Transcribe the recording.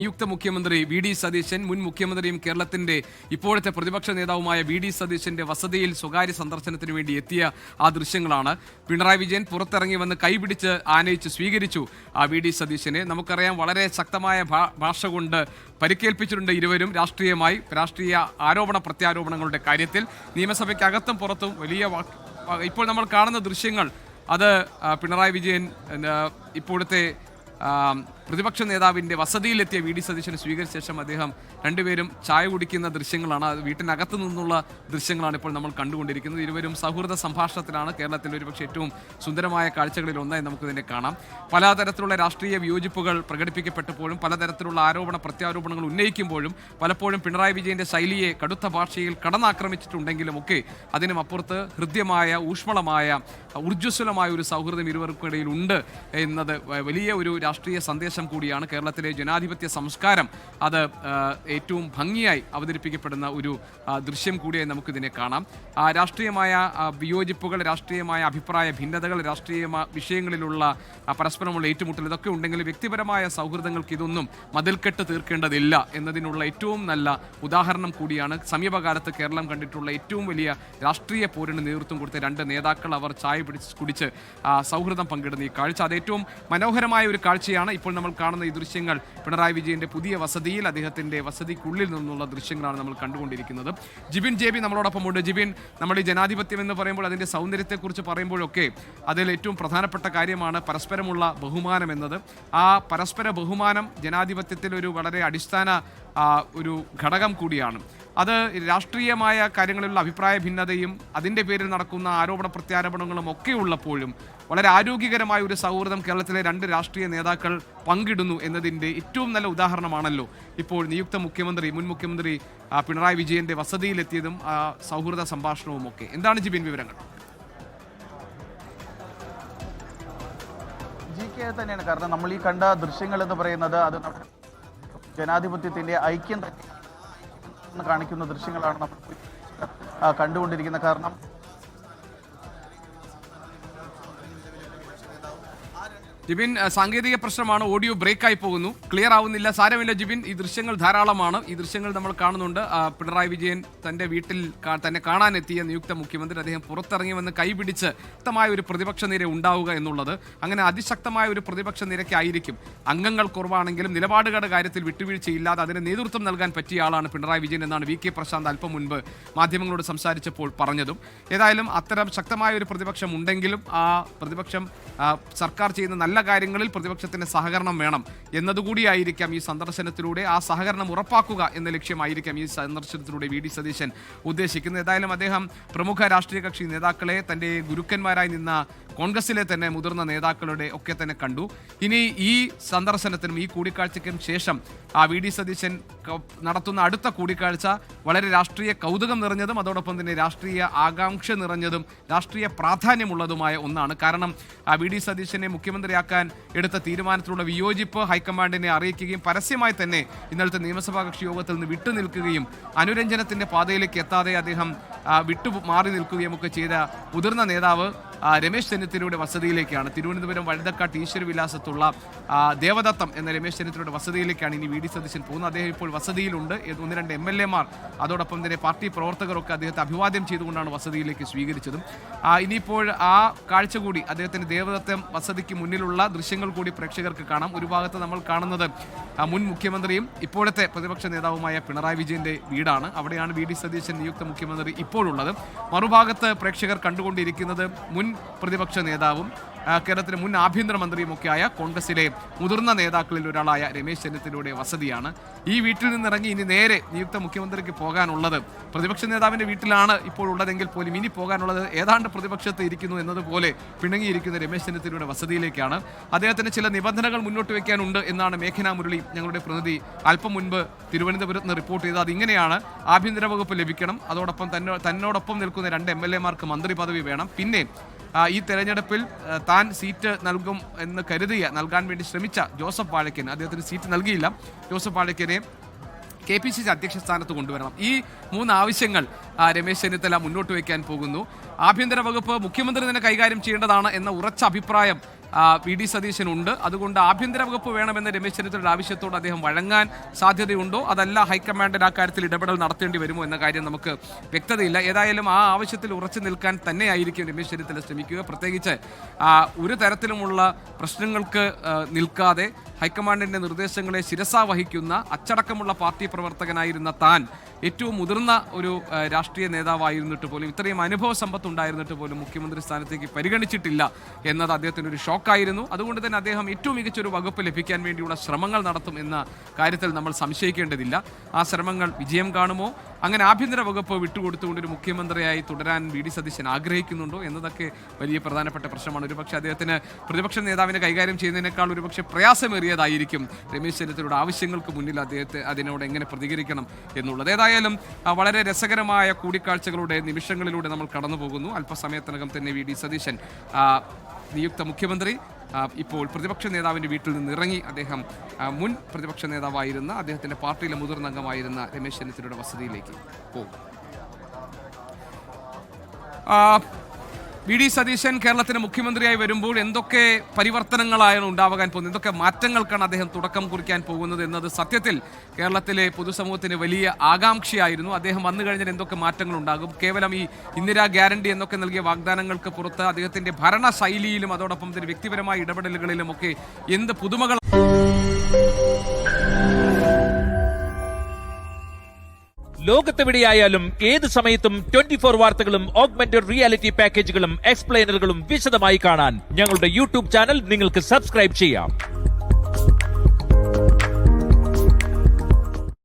നിയുക്ത മുഖ്യമന്ത്രി V D Satheesan മുൻ മുഖ്യമന്ത്രിയും കേരളത്തിന്റെ ഇപ്പോഴത്തെ പ്രതിപക്ഷ നേതാവുമായ വി ഡി സതീശന്റെ വസതിയിൽ സ്വകാര്യ സന്ദർശനത്തിന് വേണ്ടി എത്തിയ ആ ദൃശ്യങ്ങളാണ്. പിണറായി വിജയൻ പുറത്തിറങ്ങി വന്ന് കൈപിടിച്ച് ആനയിച്ച് സ്വീകരിച്ചു ആ വി ഡി സതീശനെ. നമുക്കറിയാം, വളരെ ശക്തമായ ഭാഷ കൊണ്ട് പരിക്കേൽപ്പിച്ചിട്ടുണ്ട് ഇരുവരും. രാഷ്ട്രീയ ആരോപണ പ്രത്യാരോപണങ്ങളുടെ കാര്യത്തിൽ നിയമസഭയ്ക്കകത്തും പുറത്തും വലിയ ഇപ്പോൾ നമ്മൾ കാണുന്ന ദൃശ്യങ്ങൾ അത് പിണറായി വിജയൻ ഇപ്പോഴത്തെ പ്രതിപക്ഷ നേതാവിൻ്റെ വസതിയിലെത്തിയ വി ഡി സതീശനെ സ്വീകരിച്ച ശേഷം അദ്ദേഹം രണ്ടുപേരും ചായ കുടിക്കുന്ന ദൃശ്യങ്ങളാണ്. അത് വീട്ടിനകത്തു നിന്നുള്ള ദൃശ്യങ്ങളാണ് ഇപ്പോൾ നമ്മൾ കണ്ടുകൊണ്ടിരിക്കുന്നത്. ഇരുവരും സൗഹൃദ സംഭാഷണത്തിലാണ്. കേരളത്തിൽ ഒരുപക്ഷെ ഏറ്റവും സുന്ദരമായ കാഴ്ചകളിൽ ഒന്നായി നമുക്കിതിനെ കാണാം. പലതരത്തിലുള്ള രാഷ്ട്രീയ വിയോജിപ്പുകൾ പ്രകടിപ്പിക്കപ്പെട്ടപ്പോഴും പലതരത്തിലുള്ള ആരോപണ പ്രത്യാരോപണങ്ങൾ ഉന്നയിക്കുമ്പോഴും പലപ്പോഴും പിണറായി വിജയന്റെ ശൈലിയെ കടുത്ത ഭാഷയിൽ കടന്നാക്രമിച്ചിട്ടുണ്ടെങ്കിലുമൊക്കെ അതിനും അപ്പുറത്ത് ഹൃദ്യമായ ഊഷ്മളമായ ഊർജ്ജസ്വലമായ ഒരു സൗഹൃദം ഇരുവർക്കിടയിൽ ഉണ്ട് എന്നത് വലിയ ഒരു രാഷ്ട്രീയ സന്ദേശം കൂടിയാണ്. കേരളത്തിലെ ജനാധിപത്യ സംസ്കാരം അത് ഏറ്റവും ഭംഗിയായി അവതരിപ്പിക്കപ്പെടുന്ന ഒരു ദൃശ്യം കൂടിയായി നമുക്കിതിനെ കാണാം. രാഷ്ട്രീയമായ വിയോജിപ്പുകൾ, രാഷ്ട്രീയമായ അഭിപ്രായ ഭിന്നതകൾ, രാഷ്ട്രീയ വിഷയങ്ങളിലുള്ള പരസ്പരമുള്ള ഏറ്റുമുട്ടൽ ഇതൊക്കെ ഉണ്ടെങ്കിൽ വ്യക്തിപരമായ സൗഹൃദങ്ങൾക്ക് ഇതൊന്നും മതിൽക്കെട്ട് തീർക്കേണ്ടതില്ല എന്നതിനുള്ള ഏറ്റവും നല്ല ഉദാഹരണം കൂടിയാണ്. സമീപകാലത്ത് കേരളം കണ്ടിട്ടുള്ള ഏറ്റവും വലിയ രാഷ്ട്രീയ പോരിന് നേതൃത്വം കൊടുത്ത രണ്ട് നേതാക്കൾ അവർ ചായ കുടിച്ച് സൗഹൃദം പങ്കിടുന്ന ഈ കാഴ്ച അത് ഏറ്റവും മനോഹരമായ ഒരു കാഴ്ചയാണ്. ഇപ്പോൾ നമ്മൾ കാണുന്ന ഈ ദൃശ്യങ്ങൾ പിണറായി വിജയന്റെ പുതിയ വസതിയിൽ അദ്ദേഹത്തിന്റെ വസതിക്കുള്ളിൽ നിന്നുള്ള ദൃശ്യങ്ങളാണ് നമ്മൾ കണ്ടുകൊണ്ടിരിക്കുന്നത്. ജിബിൻ JB നമ്മളോടൊപ്പം ഉണ്ട്. ജിബിൻ, നമ്മൾ ഈ ജനാധിപത്യം എന്ന് പറയുമ്പോൾ അതിന്റെ സൗന്ദര്യത്തെക്കുറിച്ച് പറയുമ്പോഴൊക്കെ അതിൽ ഏറ്റവും പ്രധാനപ്പെട്ട കാര്യമാണ് പരസ്പരമുള്ള ബഹുമാനം എന്നത്. ആ പരസ്പര ബഹുമാനം ജനാധിപത്യത്തിൽ ഒരു വളരെ അടിസ്ഥാന ഒരു ഘടകം കൂടിയാണ്. അത് രാഷ്ട്രീയമായ കാര്യങ്ങളിലുള്ള അഭിപ്രായ ഭിന്നതയും അതിൻ്റെ പേരിൽ നടക്കുന്ന ആരോപണ പ്രത്യാരോപണങ്ങളും ഒക്കെ ഉള്ളപ്പോഴും വളരെ ആരോഗ്യകരമായ ഒരു സൗഹൃദം കേരളത്തിലെ രണ്ട് രാഷ്ട്രീയ നേതാക്കൾ പങ്കിടുന്നു എന്നതിൻ്റെ ഏറ്റവും നല്ല ഉദാഹരണമാണല്ലോ ഇപ്പോൾ നിയുക്ത മുഖ്യമന്ത്രി മുൻ മുഖ്യമന്ത്രി പിണറായി വിജയന്റെ വസതിയിലെത്തിയതും സൗഹൃദ സംഭാഷണവും ഒക്കെ. എന്താണ് ജിബിൻ വിവരങ്ങൾ? തന്നെയാണ്. കാരണം നമ്മൾ ഈ കണ്ട ദൃശ്യങ്ങൾ എന്ന് പറയുന്നത് അത് ജനാധിപത്യത്തിന്റെ ഐക്യം തന്നെ കാണിക്കുന്ന ദൃശ്യങ്ങളാണ് നമ്മൾ കണ്ടുകൊണ്ടിരിക്കുന്നത്. കാരണം ജിബിൻ, സാങ്കേതിക പ്രശ്നമാണ്, ഓഡിയോ ബ്രേക്കായി പോകുന്നു, ക്ലിയർ ആവുന്നില്ല. സാരമില്ല ജിബിൻ, ഈ ദൃശ്യങ്ങൾ ധാരാളമാണ്. ഈ ദൃശ്യങ്ങൾ നമ്മൾ കാണുന്നുണ്ട്. പിണറായി വിജയൻ തൻ്റെ വീട്ടിൽ തന്നെ കാണാനെത്തിയ നിയുക്ത മുഖ്യമന്ത്രി അദ്ദേഹം പുറത്തിറങ്ങി വന്ന് കൈപിടിച്ച് ശക്തമായ ഒരു പ്രതിപക്ഷ നിര ഉണ്ടാവുക എന്നുള്ളത് അങ്ങനെ അതിശക്തമായ ഒരു പ്രതിപക്ഷ നിരക്കായിരിക്കും. അംഗങ്ങൾ കുറവാണെങ്കിലും നിലപാടുകളുടെ കാര്യത്തിൽ വിട്ടുവീഴ്ചയില്ലാതെ അതിന് നേതൃത്വം നൽകാൻ പറ്റിയ ആളാണ് പിണറായി വിജയൻ എന്നാണ് VK പ്രശാന്ത് അല്പം മുൻപ് മാധ്യമങ്ങളോട് സംസാരിച്ചപ്പോൾ പറഞ്ഞതും. ഏതായാലും അത്തരം ശക്തമായ ഒരു പ്രതിപക്ഷം ഉണ്ടെങ്കിലും ആ പ്രതിപക്ഷം സർക്കാർ ചെയ്യുന്ന നല്ല കാര്യങ്ങളിൽ പ്രതിപക്ഷത്തിന് സഹകരണം വേണം എന്നതുകൂടിയായിരിക്കാം ഈ സന്ദർശനത്തിലൂടെ. ആ സഹകരണം ഉറപ്പാക്കുക എന്ന ലക്ഷ്യമായിരിക്കാം ഈ സന്ദർശനത്തിലൂടെ വി ഡി സതീശൻ ഉദ്ദേശിക്കുന്നത്. ഏതായാലും അദ്ദേഹം പ്രമുഖ രാഷ്ട്രീയ കക്ഷി നേതാക്കളെ, തൻ്റെ ഗുരുക്കന്മാരായി നിന്ന കോൺഗ്രസിലെ തന്നെ മുതിർന്ന നേതാക്കളുടെ ഒക്കെ തന്നെ കണ്ടു. ഇനി ഈ സന്ദർശനത്തിനും ഈ കൂടിക്കാഴ്ചയ്ക്കും ശേഷം വി ഡി സതീശൻ നടത്തുന്ന അടുത്ത കൂടിക്കാഴ്ച വളരെ രാഷ്ട്രീയ കൗതുകം നിറഞ്ഞതും അതോടൊപ്പം തന്നെ രാഷ്ട്രീയ ആകാംക്ഷ നിറഞ്ഞതും രാഷ്ട്രീയ പ്രാധാന്യമുള്ളതുമായ ഒന്നാണ്. കാരണം വി ഡി സതീശനെ മുഖ്യമന്ത്രിയാക്കാൻ എടുത്ത തീരുമാനത്തിലുള്ള വിയോജിപ്പ് ഹൈക്കമാൻഡിനെ അറിയിക്കുകയും പരസ്യമായി തന്നെ ഇന്നലത്തെ നിയമസഭാ കക്ഷി യോഗത്തിൽ നിന്ന് വിട്ടുനിൽക്കുകയും അനുരഞ്ജനത്തിന്റെ പാതയിലേക്ക് എത്താതെ അദ്ദേഹം മാറി നിൽക്കുകയും ഒക്കെ ചെയ്ത മുതിർന്ന നേതാവ് രമേശ് ചെന്നിത്തലയുടെ വസതിയിലേക്കാണ്. തിരുവനന്തപുരം വഴുതക്കാട്ട് ഈശ്വരവിലാസത്തുള്ള ദേവദത്തം എന്ന രമേശ് ചെന്നിത്തലയുടെ വസതിയിലേക്കാണ് ഇനി വി ഡി സതീശൻ പോകുന്നത്. അദ്ദേഹം ഇപ്പോൾ വസതിയിലുണ്ട്. 1-2 MLA മാർ അതോടൊപ്പം തന്നെ പാർട്ടി പ്രവർത്തകരൊക്കെ അദ്ദേഹത്തെ അഭിവാദ്യം ചെയ്തുകൊണ്ടാണ് വസതിയിലേക്ക് സ്വീകരിച്ചതും. ഇനിയിപ്പോൾ ആ കാഴ്ച കൂടി അദ്ദേഹത്തിന്റെ ദേവദത്തം വസതിക്ക് മുന്നിലുള്ള ദൃശ്യങ്ങൾ കൂടി പ്രേക്ഷകർക്ക് കാണാം. ഒരു ഭാഗത്ത് നമ്മൾ കാണുന്നത് മുൻ മുഖ്യമന്ത്രിയും ഇപ്പോഴത്തെ പ്രതിപക്ഷ നേതാവുമായ പിണറായി വിജയന്റെ വീടാണ്. അവിടെയാണ് വി ഡി സതീശൻ നിയുക്ത മുഖ്യമന്ത്രി ഇപ്പോഴുള്ളത്. മറുഭാഗത്ത് പ്രേക്ഷകർ കണ്ടുകൊണ്ടിരിക്കുന്നത് മുൻ പ്രതിപക്ഷ നേതാവും കേരളത്തിലെ മുൻ ആഭ്യന്തരമന്ത്രിയുമൊക്കെയായ കോൺഗ്രസിലെ മുതിർന്ന നേതാക്കളിൽ ഒരാളായ രമേശ് ചെന്നിത്തലയുടെ വസതിയാണ്. ഈ വീട്ടിൽ നിന്നിറങ്ങി ഇനി നേരെ നിയുക്ത മുഖ്യമന്ത്രിക്ക് പോകാനുള്ളത് പ്രതിപക്ഷ നേതാവിന്റെ വീട്ടിലാണ് ഇപ്പോൾ ഉള്ളതെങ്കിൽ പോലും ഇനി പോകാനുള്ളത് ഏതാണ്ട് പ്രതിപക്ഷത്ത് ഇരിക്കുന്നു എന്നതുപോലെ പിണങ്ങിയിരിക്കുന്ന രമേശ് ചെന്നിത്തലയുടെ വസതിയിലേക്കാണ്. അദ്ദേഹത്തിന് ചില നിബന്ധനകൾ മുന്നോട്ട് വയ്ക്കാനുണ്ട് എന്നാണ് മേഘന മുരളി, ഞങ്ങളുടെ പ്രതിനിധി, അല്പം മുൻപ് തിരുവനന്തപുരത്ത് നിന്ന് റിപ്പോർട്ട് ചെയ്തത്. അതിങ്ങനെയാണ്: ആഭ്യന്തര വകുപ്പ് ലഭിക്കണം, അതോടൊപ്പം തന്നോടൊപ്പം നിൽക്കുന്ന 2 MLA മാർക്ക് മന്ത്രി പദവി വേണം, പിന്നെ ഈ തെരഞ്ഞെടുപ്പിൽ താൻ സീറ്റ് നൽകും എന്ന് നൽകാൻ വേണ്ടി ശ്രമിച്ച ജോസഫ് വാഴക്കന് അദ്ദേഹത്തിന് സീറ്റ് നൽകിയില്ല. ജോസഫ് വാഴക്കനെ KPCC അധ്യക്ഷ സ്ഥാനത്ത് കൊണ്ടുവരണം. ഈ 3 ആവശ്യങ്ങൾ രമേശ് ചെന്നിത്തല മുന്നോട്ട് വയ്ക്കാൻ പോകുന്നു. ആഭ്യന്തര വകുപ്പ് മുഖ്യമന്ത്രി തന്നെ കൈകാര്യം ചെയ്യേണ്ടതാണ് എന്ന ഉറച്ച അഭിപ്രായം വി ഡി സതീശനുണ്ട്. അതുകൊണ്ട് ആഭ്യന്തര വകുപ്പ് വേണമെന്ന രമേശ് ചെന്നിത്തലയുടെ ആവശ്യത്തോട് അദ്ദേഹം വഴങ്ങാൻ സാധ്യതയുണ്ടോ, അതല്ല ഹൈക്കമാൻഡിന് ആ കാര്യത്തിൽ ഇടപെടൽ നടത്തേണ്ടി വരുമോ എന്ന കാര്യം നമുക്ക് വ്യക്തതയില്ല. ഏതായാലും ആ ആവശ്യത്തിൽ ഉറച്ചു നിൽക്കാൻ തന്നെയായിരിക്കും രമേശ് ചെന്നിത്തല ശ്രമിക്കുക. പ്രത്യേകിച്ച് ഒരു തരത്തിലുമുള്ള പ്രശ്നങ്ങൾക്ക് നിൽക്കാതെ ഹൈക്കമാൻഡിന്റെ നിർദ്ദേശങ്ങളെ ശിരസാ വഹിക്കുന്ന അച്ചടക്കമുള്ള പാർട്ടി പ്രവർത്തകനായിരുന്ന താൻ ഏറ്റവും മുതിർന്ന ഒരു രാഷ്ട്രീയ നേതാവായിരുന്നിട്ട് പോലും, ഇത്രയും അനുഭവ സമ്പത്ത് ഉണ്ടായിരുന്നിട്ട് പോലും മുഖ്യമന്ത്രി സ്ഥാനത്തേക്ക് പരിഗണിച്ചിട്ടില്ല എന്നത് അദ്ദേഹത്തിന് ഒരു ഷോക്കായിരുന്നു. അതുകൊണ്ട് തന്നെ അദ്ദേഹം ഏറ്റവും മികച്ചൊരു വകുപ്പ് ലഭിക്കാൻ വേണ്ടിയുള്ള ശ്രമങ്ങൾ നടത്തും എന്ന കാര്യത്തിൽ നമ്മൾ സംശയിക്കേണ്ടതില്ല. ആ ശ്രമങ്ങൾ വിജയം കാണുമോ, അങ്ങനെ ആഭ്യന്തര വകുപ്പ് വിട്ടുകൊടുത്തുകൊണ്ട് ഒരു മുഖ്യമന്ത്രിയായി തുടരാൻ വി ഡി സതീശൻ ആഗ്രഹിക്കുന്നുണ്ടോ എന്നതൊക്കെ വലിയ പ്രധാനപ്പെട്ട പ്രശ്നമാണ്. ഒരുപക്ഷെ അദ്ദേഹത്തിന് പ്രതിപക്ഷ നേതാവിനെ കൈകാര്യം ചെയ്യുന്നതിനേക്കാൾ ഒരുപക്ഷെ പ്രയാസമേറിയതായിരിക്കും രമേശ് ചെന്നിത്തലയുടെ ആവശ്യങ്ങൾക്ക് മുന്നിൽ അദ്ദേഹത്തെ അതിനോട് എങ്ങനെ പ്രതികരിക്കണം എന്നുള്ളത്. ഏതായാലും വളരെ രസകരമായ കൂടിക്കാഴ്ചകളുടെ നിമിഷങ്ങളിലൂടെ നമ്മൾ കടന്നു പോകുന്നു. അല്പസമയത്തിനകം തന്നെ വി ഡി സതീശൻ നിയുക്ത മുഖ്യമന്ത്രി ഇപ്പോൾ പ്രതിപക്ഷ നേതാവിൻ്റെ വീട്ടിൽ നിന്ന് ഇറങ്ങി അദ്ദേഹം മുൻ പ്രതിപക്ഷ നേതാവായിരുന്ന അദ്ദേഹത്തിൻ്റെ പാർട്ടിയിലെ മുതിർന്ന അംഗമായിരുന്ന രമേശ് ചെന്നിത്തലയുടെ വസതിയിലേക്ക് പോകും. വി ഡി സതീശൻ കേരളത്തിന് മുഖ്യമന്ത്രിയായി വരുമ്പോൾ എന്തൊക്കെ പരിവർത്തനങ്ങളാണ് ഉണ്ടാവാൻ പോകുന്നത്, എന്തൊക്കെ മാറ്റങ്ങൾക്കാണ് അദ്ദേഹം തുടക്കം കുറിക്കാൻ പോകുന്നത് എന്നത് സത്യത്തിൽ കേരളത്തിലെ പൊതുസമൂഹത്തിന് വലിയ ആകാംക്ഷയായിരുന്നു. അദ്ദേഹം വന്നു കഴിഞ്ഞാൽ എന്തൊക്കെ മാറ്റങ്ങൾ ഉണ്ടാകും, കേവലം ഈ ഇന്ദിരാ ഗ്യാരണ്ടി എന്നൊക്കെ നൽകിയ വാഗ്ദാനങ്ങൾക്ക് പുറത്ത് അദ്ദേഹത്തിന്റെ ഭരണശൈലിയിലും അതോടൊപ്പം തന്നെ വ്യക്തിപരമായ ഇടപെടലുകളിലും ഒക്കെ എന്ത് പുതുമകൾ ലോകത്തെവിടെയായാലും ഏത് സമയത്തും 24 വാർത്തകളും ഓഗ്മെന്റഡ് റിയാലിറ്റി പാക്കേജുകളും എക്സ്പ്ലെയിനറുകളും വിശദമായി കാണാൻ ഞങ്ങളുടെ യൂട്യൂബ് ചാനൽ നിങ്ങൾക്ക് സബ്സ്ക്രൈബ് ചെയ്യാം.